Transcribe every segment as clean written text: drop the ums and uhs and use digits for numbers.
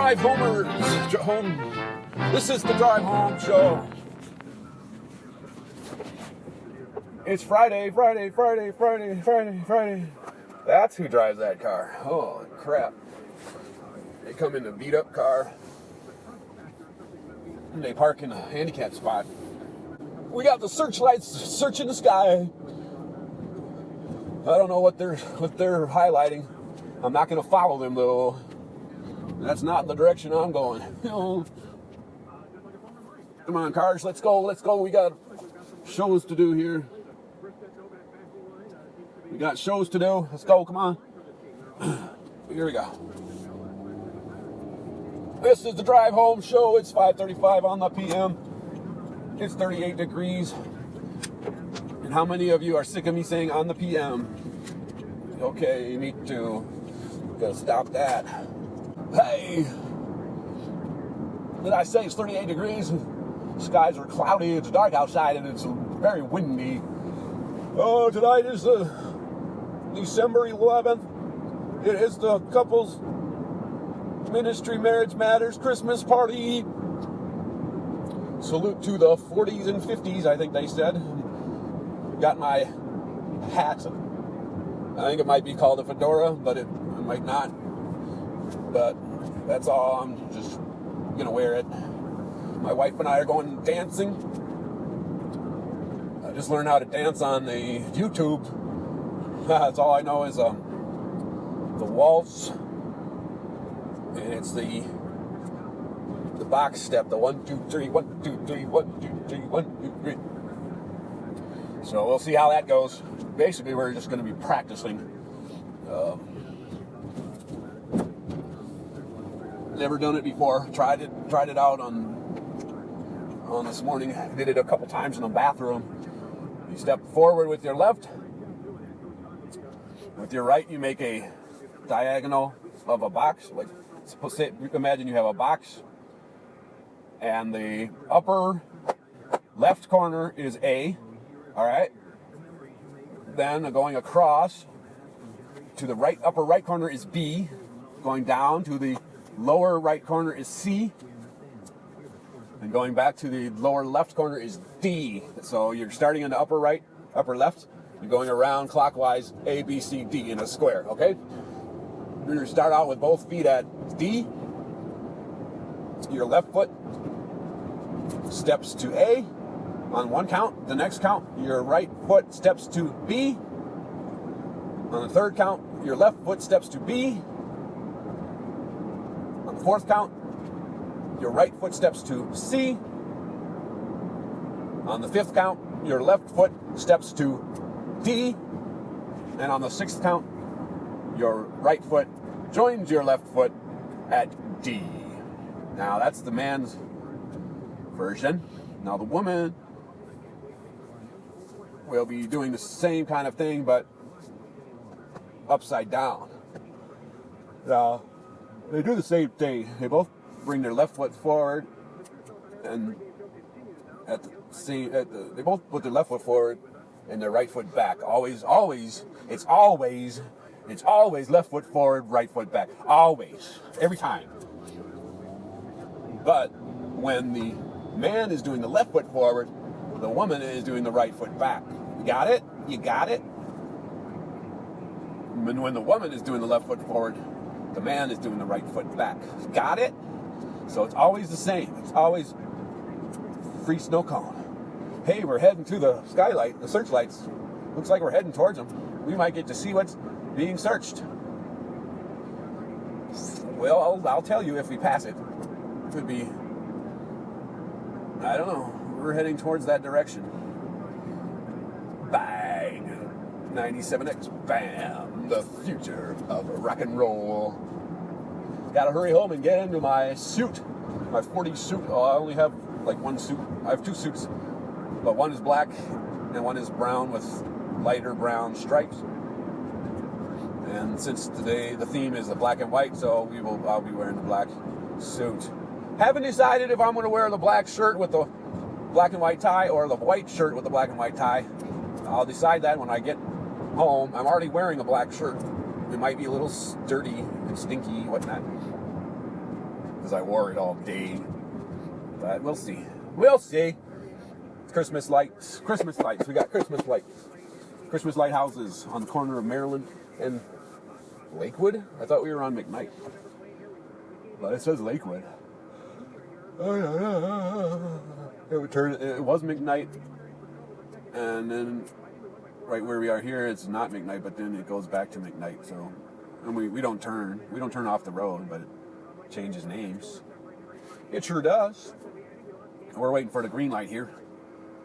Drive homers. This is the Drive Home Show. It's Friday. That's who drives that car. Holy crap. They come in a beat up car. And they park in a handicap spot. We got the searchlights searching the sky. I don't know what they're highlighting. I'm not going to follow them though. That's not the direction I'm going. Come on, cars, let's go. We got shows to do here. We got shows to do. Let's go, come on. Here we go. This is the Drive Home Show. It's 5:35 on the PM. It's 38 degrees. And how many of you are sick of me saying on the PM? Okay, me too. Gotta stop that. Hey, did I say it's 38 degrees? Skies are cloudy, it's dark outside, and it's very windy. Oh, tonight is December 11th. It is the Couples Ministry Marriage Matters Christmas party. Salute to the 40s and 50s, I think they said. Got my hat. I think it might be called a fedora, but it might not. But that's all. I'm just gonna wear it. My wife and I are going dancing. I just learned how to dance on the YouTube. That's all I know is the waltz, and it's the box step, the 1 2 3 1 2 3 1 2 3 1 2 3. So we'll see how that goes. Basically, we're just going to be practicing. Never done it before. Tried it out on this morning. Did it a couple times in the bathroom. You step forward with your left. With your right, you make a diagonal of a box. Like, imagine you have a box, and the upper left corner is A. All right. Then going across to the right, upper right corner is B. Going down to the lower right corner is C. And going back to the lower left corner is D. So you're starting in the upper right, upper left. You're going around clockwise A, B, C, D in a square, okay? You're going to start out with both feet at D. Your left foot steps to A on one count. The next count, your right foot steps to B. On the third count, your left foot steps to B. On the fourth count, your right foot steps to C. On the fifth count, your left foot steps to D. And on the sixth count, your right foot joins your left foot at D. Now that's the man's version. Now the woman will be doing the same kind of thing, but upside down. Now, they do the same thing. They both bring their left foot forward, and they both put their left foot forward and their right foot back. It's always left foot forward, right foot back. Always, every time. But when the man is doing the left foot forward, the woman is doing the right foot back. You got it? You got it? And when the woman is doing the left foot forward, the man is doing the right foot back. Got it? So it's always the same. It's always free snow cone. Hey, we're heading to the skylight, the searchlights. Looks like we're heading towards them. We might get to see what's being searched. Well, I'll tell you if we pass it. It could be, I don't know. We're heading towards that direction. Bang. 97X. Bam. The future of rock and roll. Gotta hurry home and get into my suit. My 40 suit. Oh, I only have like one suit. I have two suits. But one is black and one is brown with lighter brown stripes. And since today the theme is the black and white, so I'll be wearing the black suit. Haven't decided if I'm going to wear the black shirt with the black and white tie or the white shirt with the black and white tie. I'll decide that when I get home. I'm already wearing a black shirt. It might be a little dirty and stinky, whatnot. because I wore it all day. But we'll see. We'll see. It's Christmas lights. Christmas lights. We got Christmas lights. Christmas lighthouses on the corner of Maryland and Lakewood. I thought we were on McKnight, but it says Lakewood. It was McKnight, and then right where we are here, it's not McKnight, but then it goes back to McKnight. So, and we don't turn off the road, but it changes names. It sure does. We're waiting for the green light here,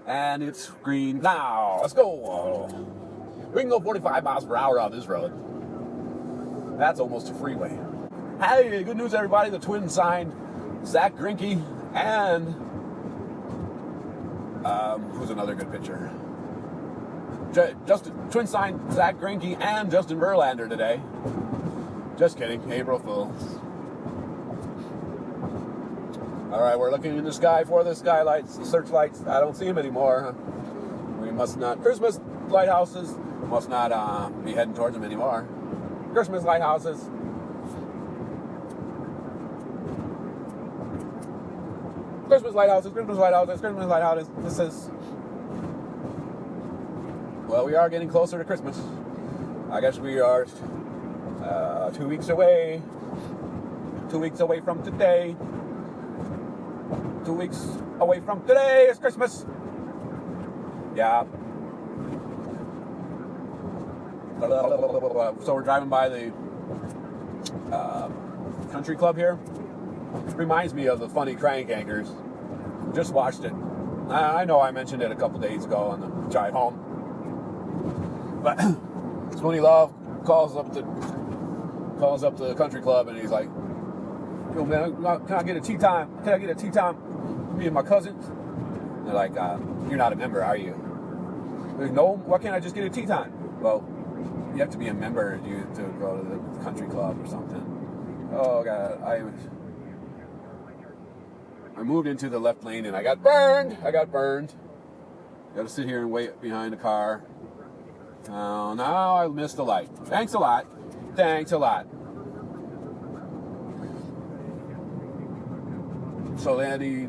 and it's green now. Let's go. We can go 45 miles per hour on this road. That's almost a freeway. Hey, good news, everybody! The twins signed Zach Greinke and who's another good pitcher? Twins signed Zach Greinke and Justin Verlander today. Just kidding, April Fools. All right, we're looking in the sky for the skylights, the searchlights. I don't see them anymore. We must not. Christmas lighthouses must not be heading towards them anymore. Christmas lighthouses. Christmas lighthouses, Christmas lighthouses, Christmas lighthouses. This is, well, we are getting closer to Christmas. I guess we are 2 weeks away. 2 weeks away from today. 2 weeks away from today is Christmas. Yeah. So we're driving by the country club here. Reminds me of the funny Crank Anchors. Just watched it. I know I mentioned it a couple days ago on the drive home. But Sweeney Love calls up the country club and he's like, "Yo man, can I get a tea time? Can I get a tea time? Me and my cousins." They're like, "You're not a member, are you?" Like, "No, why can't I just get a tea time?" "Well, you have to be a member to go to the country club or something." Oh God, I moved into the left lane and I got burned. Got to sit here and wait behind the car. Oh, now I missed the light. Thanks a lot. So then he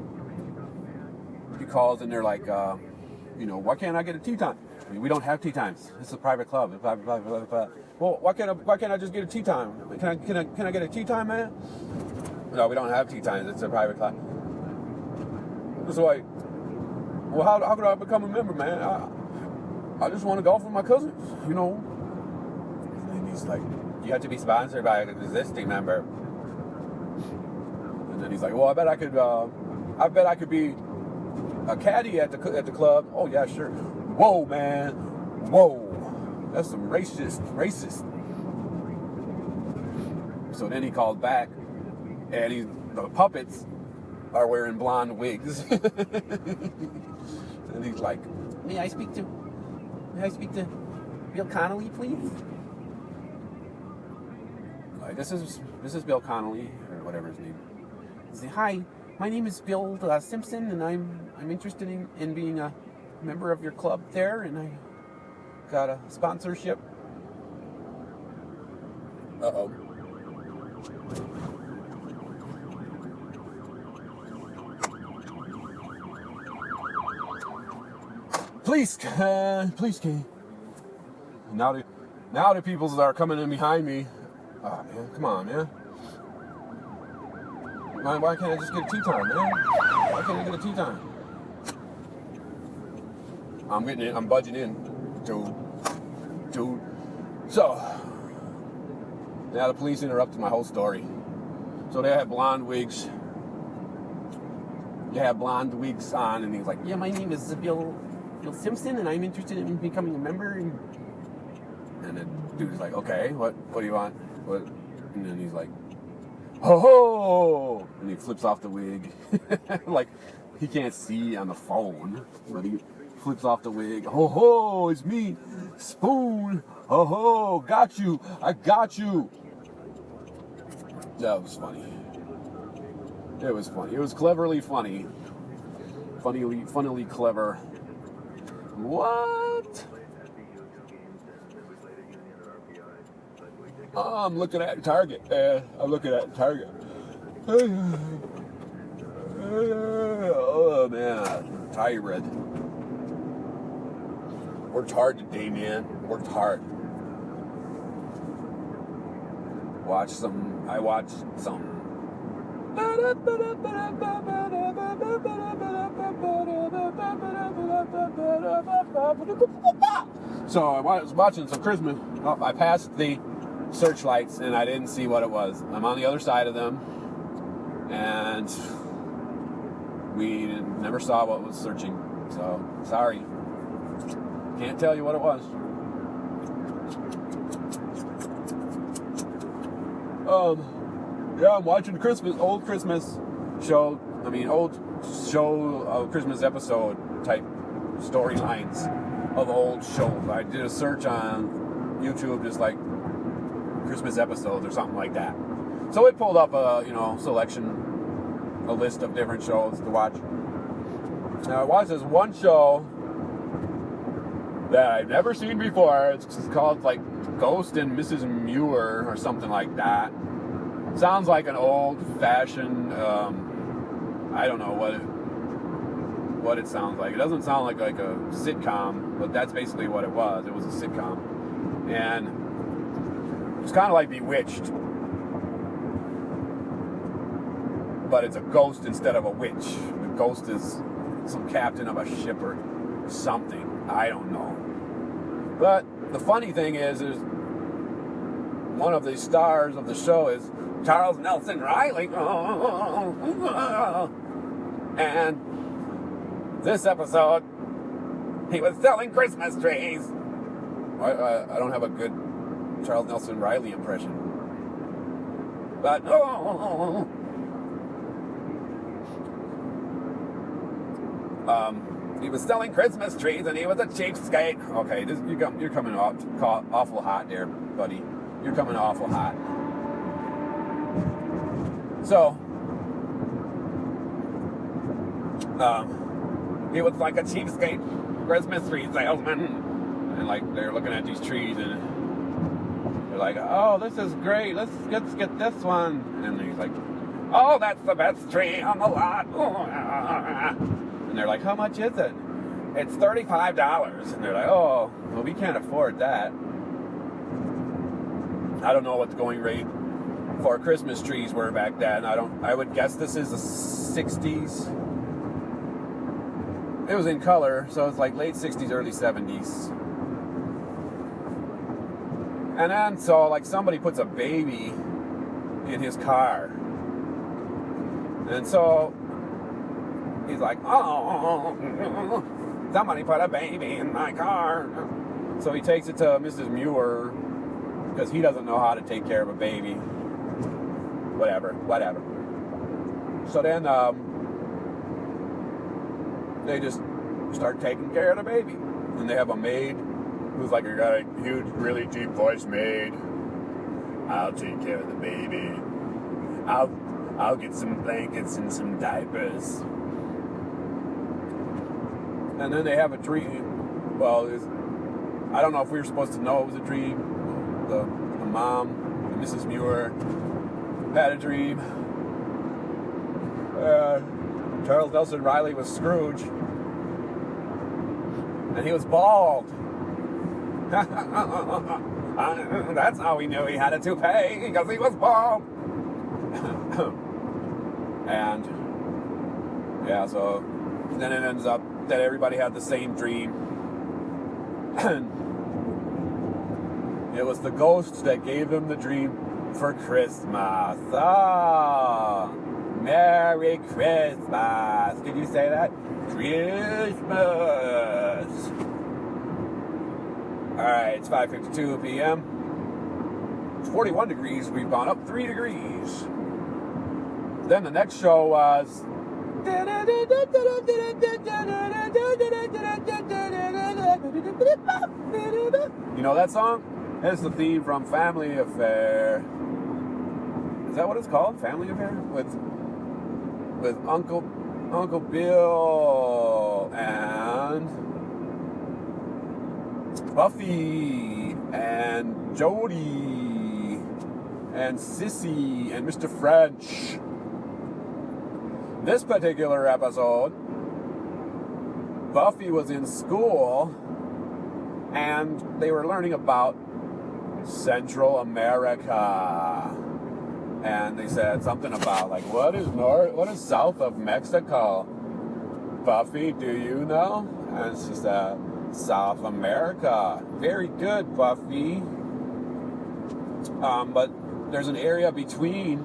calls and they're like, "Why can't I get a tea time?" "I mean, we don't have tea times. This is a private club. Blah, blah, blah, blah, blah." "Well, why can't I just get a tea time? Can I get a tea time, man?" "No, we don't have tea times. It's a private club." It's like, "Well, how could I become a member, man? I just want to golf with my cousins, And then he's like, "You have to be sponsored by an existing member." And then he's like, "Well, I bet I could be a caddy at the club." "Oh yeah, sure." Whoa, man. Whoa. That's some racist. So then he called back, and the puppets are wearing blonde wigs. And he's like, May I speak to Bill Connolly, please?" Like, this is Bill Connolly, or whatever his name is. He said, "Hi, my name is Bill Simpson, and I'm interested in being a member of your club there, and I got a sponsorship." Uh-oh. Please, Now the peoples are coming in behind me. Oh man, come on, man. Why can't I just get a tea time, man? Why can't I get a tea time? I'm budging in, dude. So, now the police interrupted my whole story. So they had blonde wigs. On, and he's like, "Yeah, my name is Bill Simpson, and I'm interested in becoming a member." And the dude's like, "Okay, what do you want?" What? And then he's like, "Ho ho!" And he flips off the wig. Like, he can't see on the phone, but he flips off the wig. "Ho ho, it's me, Spoon. Ho ho, got you. I got you." That was funny. It was funny. It was cleverly funny. Funnily clever. What? I'm looking at Target. Oh man, tired. Worked hard today, man. Worked hard. I watched some. So I was watching some Christmas. Oh, I passed the searchlights and I didn't see what it was. I'm on the other side of them, and we never saw what was searching. So sorry, can't tell you what it was. Yeah, I'm watching old Christmas show Christmas episode type storylines of old shows. I did a search on YouTube, just like Christmas episodes or something like that. So it pulled up a list of different shows to watch. Now I watched this one show that I've never seen before. It's called like Ghost and Mrs Muir or something like that. Sounds like an old-fashioned, I don't know what it sounds like. It doesn't sound like a sitcom, but that's basically what it was. It was a sitcom. And it's kind of like Bewitched, but it's a ghost instead of a witch. The ghost is some captain of a ship or something. I don't know. But the funny thing is one of the stars of the show is Charles Nelson Reilly. And this episode, he was selling Christmas trees. I don't have a good Charles Nelson Reilly impression. But, he was selling Christmas trees and he was a cheapskate. Okay, you're coming awful hot there, buddy. You're coming awful hot. So, he was like a cheapskate Christmas tree salesman. And like, they're looking at these trees and they're like, oh, this is great. Let's get this one. And he's like, oh, that's the best tree on the lot. And they're like, how much is it? It's $35. And they're like, oh, well, we can't afford that. I don't know what the going rate for Christmas trees were back then. I would guess this is the 60s. It was in color, so it's like late 60s, early 70s. And then, so like somebody puts a baby in his car. And so he's like, oh, somebody put a baby in my car. So he takes it to Mrs. Muir because he doesn't know how to take care of a baby. Whatever. So then they just start taking care of the baby. And they have a maid who's like got a huge, really deep voice maid. I'll take care of the baby. I'll get some blankets and some diapers. And then they have a dream. Well, I don't know if we were supposed to know it was a dream. The mom, Mrs. Muir, had a dream. Charles Nelson Reilly was Scrooge. And he was bald. That's how we knew he had a toupee, because he was bald. And yeah, so then it ends up that everybody had the same dream. And it was the ghost that gave them the dream for Christmas. Ah, Merry Christmas. Can you say that? Christmas. Alright, it's 5:52 p.m. It's 41 degrees. We've gone up 3 degrees. Then the next show was... You know that song? It's the theme from Family Affair. Is that what it's called? Family Affair? With Uncle Bill and Buffy and Jody and Sissy and Mr. French This particular episode, Buffy was in school and they were learning about Central America. And they said something about, like, what is south of Mexico? Buffy, do you know? And she said, South America. Very good, Buffy. But there's an area between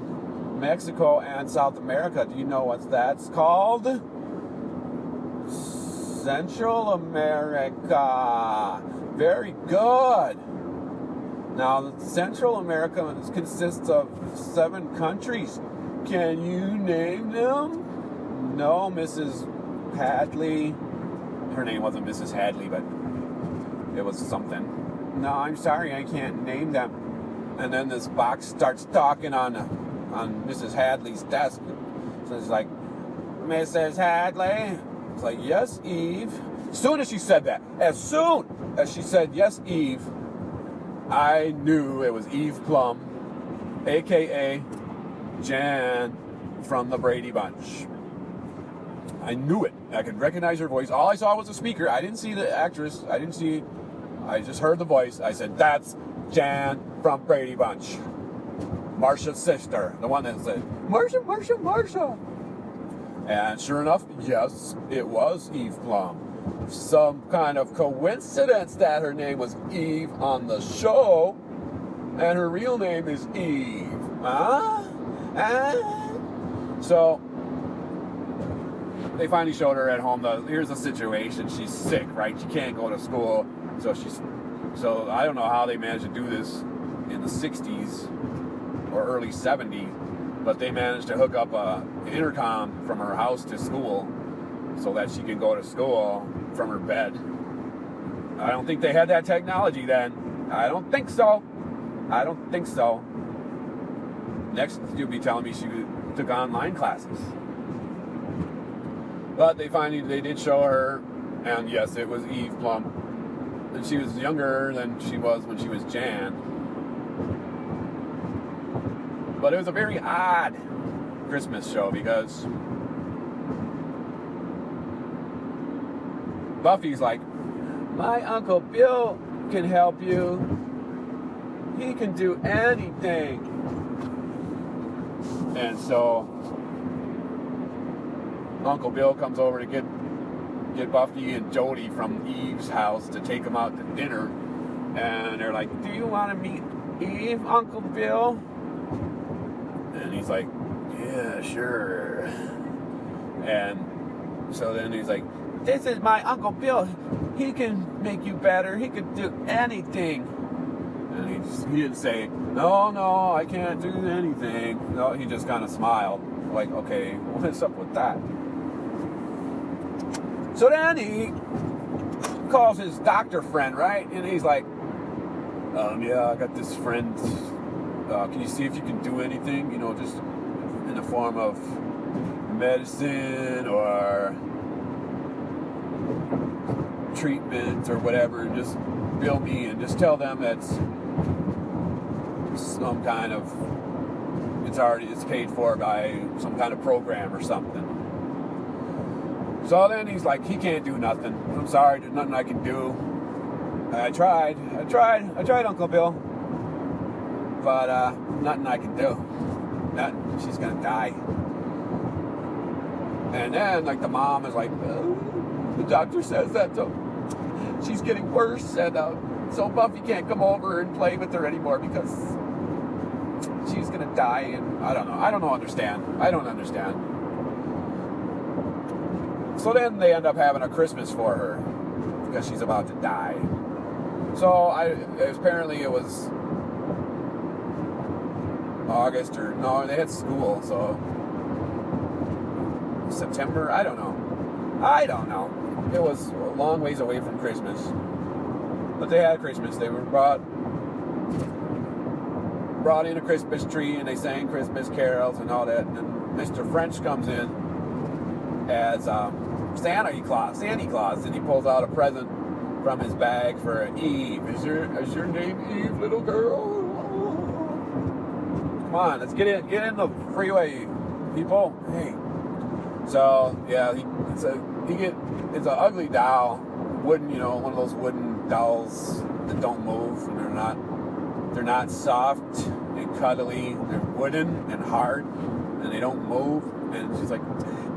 Mexico and South America. Do you know what that's called? Central America. Very good. Now, Central America consists of 7 countries. Can you name them? No, Mrs. Hadley. Her name wasn't Mrs. Hadley, but it was something. No, I'm sorry, I can't name them. And then this box starts talking on Mrs. Hadley's desk. So it's like, Mrs. Hadley? It's like, yes, Eve. As soon as she said that, as soon as she said, yes, Eve, I knew it was Eve Plumb, a.k.a. Jan from the Brady Bunch. I knew it. I could recognize her voice. All I saw was a speaker. I didn't see the actress. I just heard the voice. I said, that's Jan from Brady Bunch. Marsha's sister. The one that said, Marsha, Marsha, Marsha. And sure enough, yes, it was Eve Plumb. Some kind of coincidence that her name was Eve on the show, and her real name is Eve. So they finally showed her at home. Here's the situation. She's sick, right? She can't go to school. So I don't know how they managed to do this in the 60s or early 70s, but they managed to hook up an intercom from her house to school so that she could go to school from her bed. I don't think they had that technology then. I don't think so. Next, you'll be telling me she took online classes. But they did show her, and yes, it was Eve Plumb. And she was younger than she was when she was Jan. But it was a very odd Christmas show because Buffy's like, my Uncle Bill can help you. He can do anything. And so Uncle Bill comes over to get Buffy and Jody from Eve's house to take them out to dinner. And they're like, do you want to meet Eve, Uncle Bill? And he's like, yeah, sure. And so then he's like, this is my Uncle Bill. He can make you better. He can do anything. And he didn't say, no, I can't do anything. No, he just kind of smiled. Like, okay, what's up with that? So then he calls his doctor friend, right? And he's like, yeah, I got this friend. Can you see if you can do anything? You know, just in the form of medicine or treatment or whatever. Just bill me and just tell them that's some kind of, it's paid for by some kind of program or something. So then he's like, he can't do nothing. I'm sorry, there's nothing I can do. I tried, Uncle Bill. But nothing I can do. Nothing. She's gonna die. And then, like, the mom is like, the doctor says that she's getting worse, and so Buffy can't come over and play with her anymore because she's gonna die. And I don't understand. So then they end up having a Christmas for her because she's about to die. So apparently it was August they had school, so September, I don't know. It was a long ways away from Christmas, but they had Christmas. They were brought in a Christmas tree, and they sang Christmas carols and all that. And then Mr. French comes in as Santa Claus, and he pulls out a present from his bag for Eve. Is your name Eve, little girl? Come on, let's get in the freeway, people. Hey, So yeah, it's an ugly doll, wooden, one of those wooden dolls that don't move, and they're not soft and cuddly. They're wooden and hard, and they don't move. And she's like,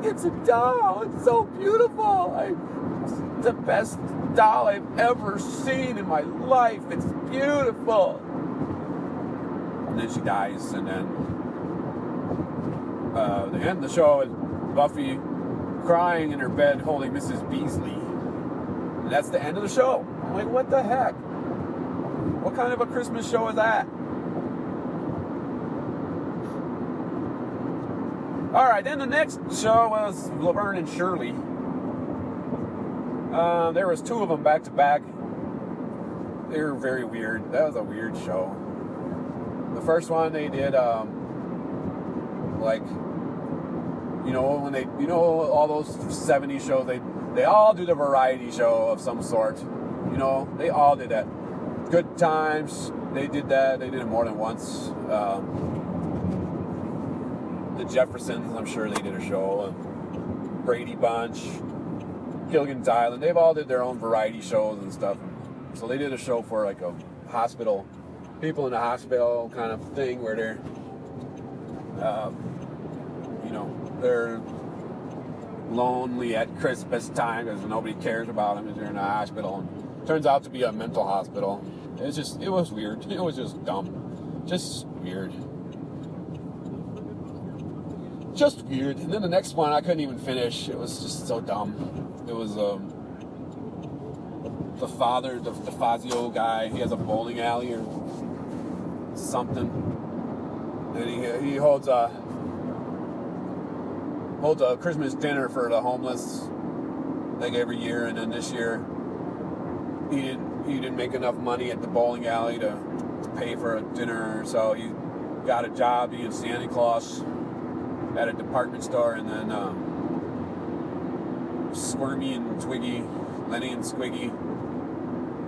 "It's a doll. It's so beautiful. It's the best doll I've ever seen in my life. It's beautiful." And then she dies, and then the end of the show is Buffy crying in her bed holding Mrs. Beasley. And that's the end of the show. I'm like, what the heck? What kind of a Christmas show is that? Alright, then the next show was Laverne and Shirley. There was 2 of them back to back. They were very weird. That was a weird show. The first one they did, when they, all those 70s shows, they all do the variety show of some sort. They all did that. Good Times, they did that. They did it more than once. The Jeffersons, I'm sure they did a show. Brady Bunch, Gilligan's Island, they've all did their own variety shows and stuff. So they did a show for like a hospital, people in the hospital kind of thing, where they're lonely at Christmas time because nobody cares about them as they're in a hospital. And turns out to be a mental hospital. It was weird. It was just dumb. Just weird. Just weird. And then the next one I couldn't even finish. It was just so dumb. It was the father, the Fazio guy. He has a bowling alley or something, and he holds a Christmas dinner for the homeless like every year. And then this year he didn't make enough money at the bowling alley to pay for a dinner, so he got a job being Santa Claus at a department store. And then Squirmy and Twiggy, Lenny and Squiggy,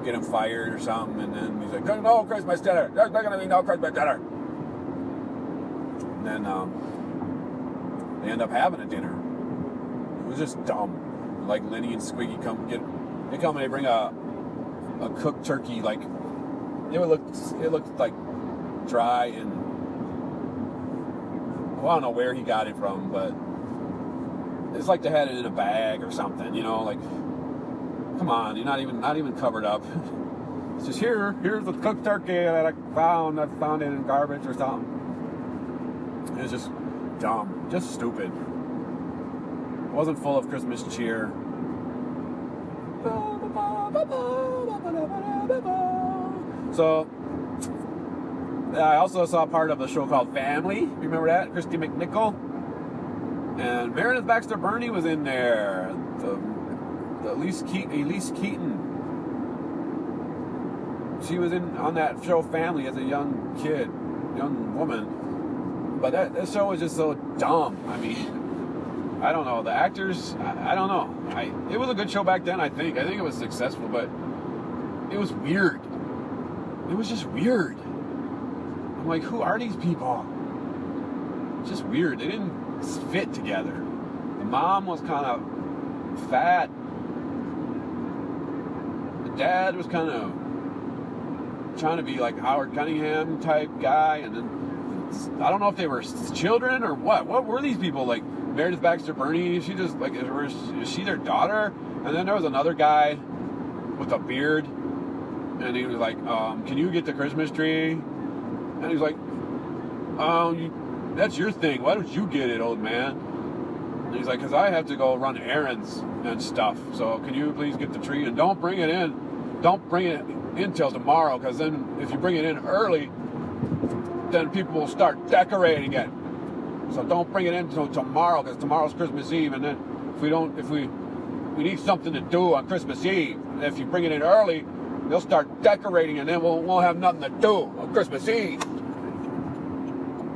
get him fired or something. And then he's like, "No Christmas dinner. There's not gonna be no Christmas dinner." And then they end up having a dinner. It was just dumb. Like Lenny and Squiggy come and they bring a cooked turkey. Like it looked like dry, and well, I don't know where he got it from, but it's like they had it in a bag or something. Like, come on, you're not even covered up. It's just here's the cooked turkey that I found it in garbage or something. It was just dumb, just stupid. It wasn't full of Christmas cheer. So I also saw part of a show called Family. Remember that? Christy McNichol and Meredith Baxter Burney was in there. Elise Keaton. She was on that show Family as a young woman. But that show was just so dumb. I mean, I don't know. The actors, I don't know. It was a good show back then, I think. I think it was successful, but it was weird. It was just weird. I'm like, who are these people? Just weird. They didn't fit together. The mom was kind of fat. The dad was kind of trying to be like Howard Cunningham type guy, and then I don't know if they were children or what. What were these people? Like Meredith Baxter Burney, she just like, is she their daughter? And then there was another guy with a beard, and he was like, "Can you get the Christmas tree?" And he's like, "That's your thing. Why don't you get it, old man?" And he's like, "Because I have to go run errands and stuff. So can you please get the tree, and don't bring it in. Don't bring it in till tomorrow, because then if you bring it in early, then people will start decorating it. So don't bring it in until tomorrow, because tomorrow's Christmas Eve, and then if we need something to do on Christmas Eve, and if you bring it in early, they'll start decorating, and then we'll have nothing to do on Christmas Eve."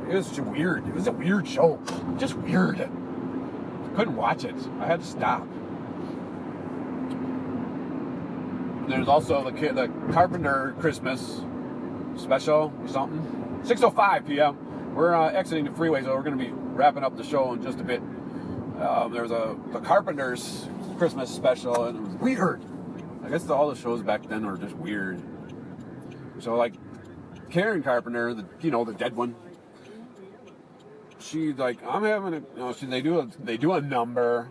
It was just weird. It was a weird show. Just weird. I couldn't watch it. I had to stop. And there's also the Carpenter Christmas special or something. 6:05 p.m. We're exiting the freeway, so we're going to be wrapping up the show in just a bit. There was the Carpenters Christmas special, and it was weird. I guess all the shows back then were just weird. So like Karen Carpenter, the dead one. She's like, I'm having a, they do a number,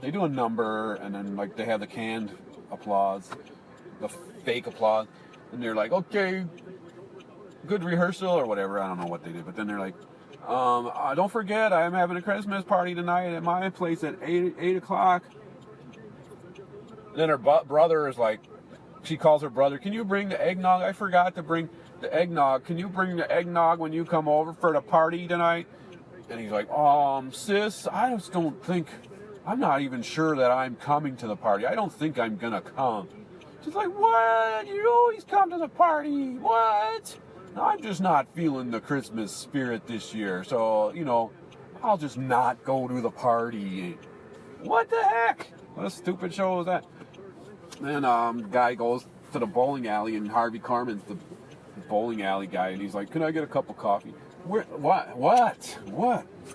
and then like they have the canned applause, the fake applause, and they're like, okay, good rehearsal or whatever. I don't know what they did, but then they're like, don't forget, I'm having a Christmas party tonight at my place at 8 o'clock. And then her brother is like, she calls her brother, can you bring the eggnog? I forgot to bring the eggnog. Can you bring the eggnog when you come over for the party tonight? And he's like, sis, I just don't think, I'm not even sure that I'm coming to the party. I don't think I'm gonna come. She's like, what? You always come to the party. What? I'm just not feeling the Christmas spirit this year. So, I'll just not go to the party. What the heck? What a stupid show is that? Then guy goes to the bowling alley, and Harvey Korman's the bowling alley guy, and he's like, can I get a cup of coffee? What?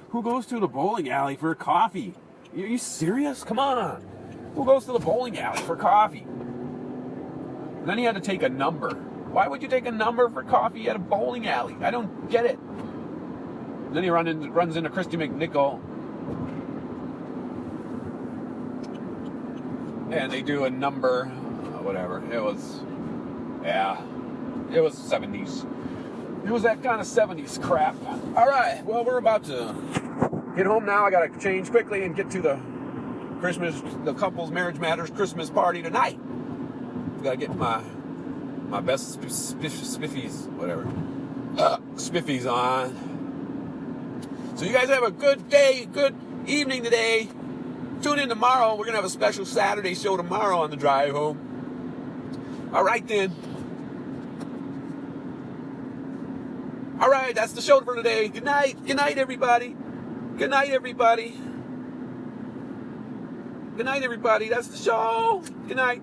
Who goes to the bowling alley for coffee? Are you serious? Come on. Who goes to the bowling alley for coffee? And then he had to take a number. Why would you take a number for coffee at a bowling alley? I don't get it. And then he runs into Christy McNichol. And they do a number, whatever. It was 70s. It was that kind of 70s crap. All right, well, we're about to get home now. I got to change quickly and get to the Couples Marriage Matters Christmas party tonight. Got to get my best spiffies, whatever, spiffies on. So you guys have a good day, good evening today. Tune in tomorrow. We're going to have a special Saturday show tomorrow on the drive home. All right, then. All right, that's the show for today. Good night. Good night, everybody. Good night, everybody. Good night, everybody. That's the show. Good night.